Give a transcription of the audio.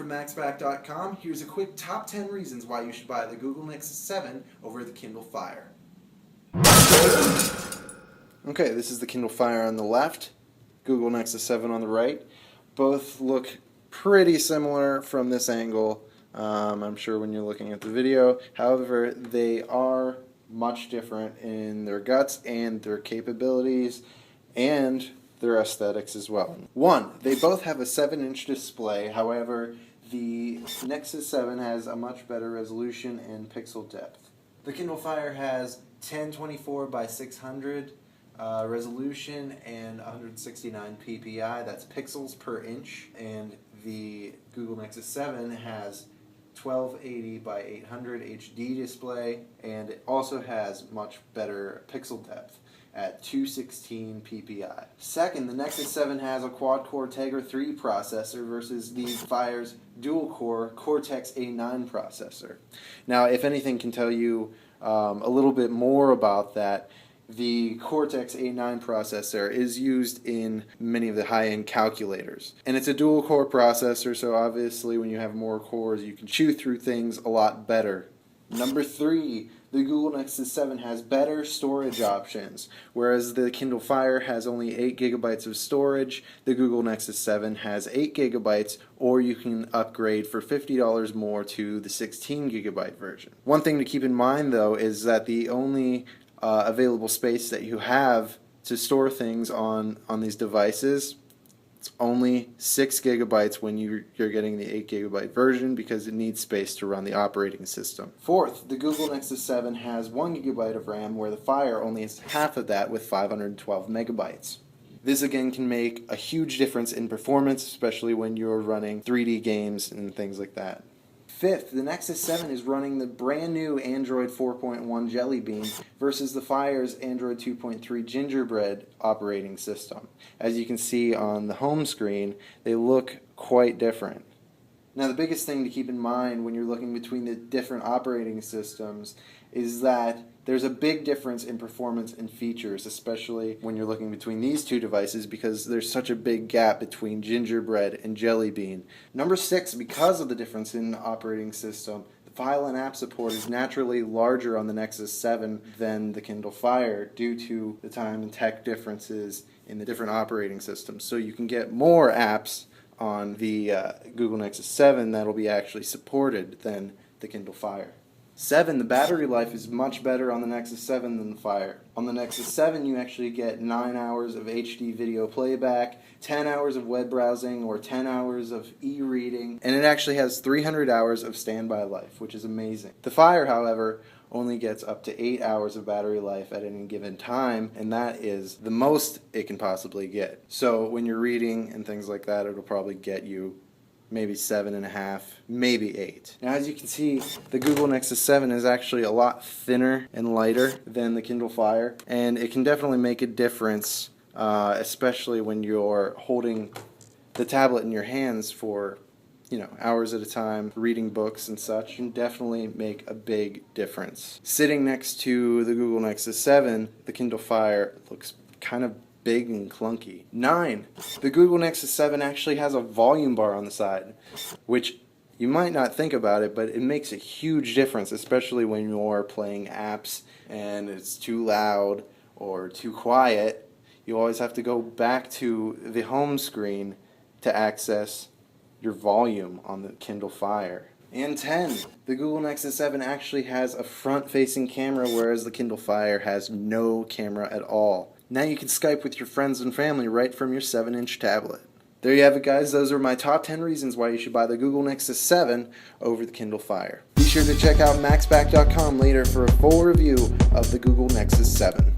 Matt from MaxBack.com. Here's a quick top 10 reasons why you should buy the Google Nexus 7 over the Kindle Fire. Okay, this is the Kindle Fire on the left, Google Nexus 7 on the right. Both look pretty similar from this angle, I'm sure when you're looking at the video. However, they are much different in their guts and their capabilities and their aesthetics as well. One, they both have a 7-inch display. However, the Nexus 7 has a much better resolution and pixel depth. The Kindle Fire has 1024 by 600 resolution and 169 ppi, that's pixels per inch, and the Google Nexus 7 has 1280 by 800 HD display, and it also has much better pixel depth at 216 ppi. Second, the Nexus 7 has a quad-core Tegra 3 processor versus the Fire's dual-core Cortex-A9 processor. Now, if anything can tell you a little bit more about that, the Cortex-A9 processor is used in many of the high-end calculators. And it's a dual-core processor, so obviously when you have more cores, you can chew through things a lot better. Number 3, the Google Nexus 7 has better storage options. Whereas the Kindle Fire has only 8 gigabytes of storage, the Google Nexus 7 has 8 gigabytes, or you can upgrade for $50 more to the 16 gigabyte version. One thing to keep in mind though is that the only available space that you have to store things on these devices, it's only 6 gigabytes when you're getting the 8 gigabyte version, because it needs space to run the operating system. Fourth, the Google Nexus 7 has 1 gigabyte of RAM, where the Fire only has half of that with 512 megabytes. This again can make a huge difference in performance, especially when you're running 3D games and things like that. Fifth, the Nexus 7 is running the brand new Android 4.1 Jelly Bean versus the Fire's Android 2.3 Gingerbread operating system. As you can see on the home screen, they look quite different. Now, the biggest thing to keep in mind when you're looking between the different operating systems is that there's a big difference in performance and features, especially when you're looking between these two devices, because there's such a big gap between Gingerbread and Jelly Bean. Number 6, because of the difference in the operating system, the file and app support is naturally larger on the Nexus 7 than the Kindle Fire due to the time and tech differences in the different operating systems. So you can get more apps on the Google Nexus 7 that'll be actually supported than the Kindle Fire. 7, the battery life is much better on the Nexus 7 than the Fire. On the Nexus 7 you actually get 9 hours of HD video playback, 10 hours of web browsing, or 10 hours of e-reading, and it actually has 300 hours of standby life, which is amazing. The Fire, however, only gets up to 8 hours of battery life at any given time, and that is the most it can possibly get. So when you're reading and things like that, it'll probably get you maybe 7.5, maybe 8. Now, as you can see, the Google Nexus 7 is actually a lot thinner and lighter than the Kindle Fire, and it can definitely make a difference, especially when you're holding the tablet in your hands for hours at a time, reading books and such. Can definitely make a big difference. Sitting next to the Google Nexus 7, the Kindle Fire looks kind of big and clunky. 9, the Google Nexus 7 actually has a volume bar on the side, which you might not think about it, but it makes a huge difference, especially when you're playing apps and it's too loud or too quiet. You always have to go back to the home screen to access your volume on the Kindle Fire. And 10, the Google Nexus 7 actually has a front-facing camera, whereas the Kindle Fire has no camera at all. Now you can Skype with your friends and family right from your 7-inch tablet. There you have it, guys. Those are my top 10 reasons why you should buy the Google Nexus 7 over the Kindle Fire. Be sure to check out MaxBack.com later for a full review of the Google Nexus 7.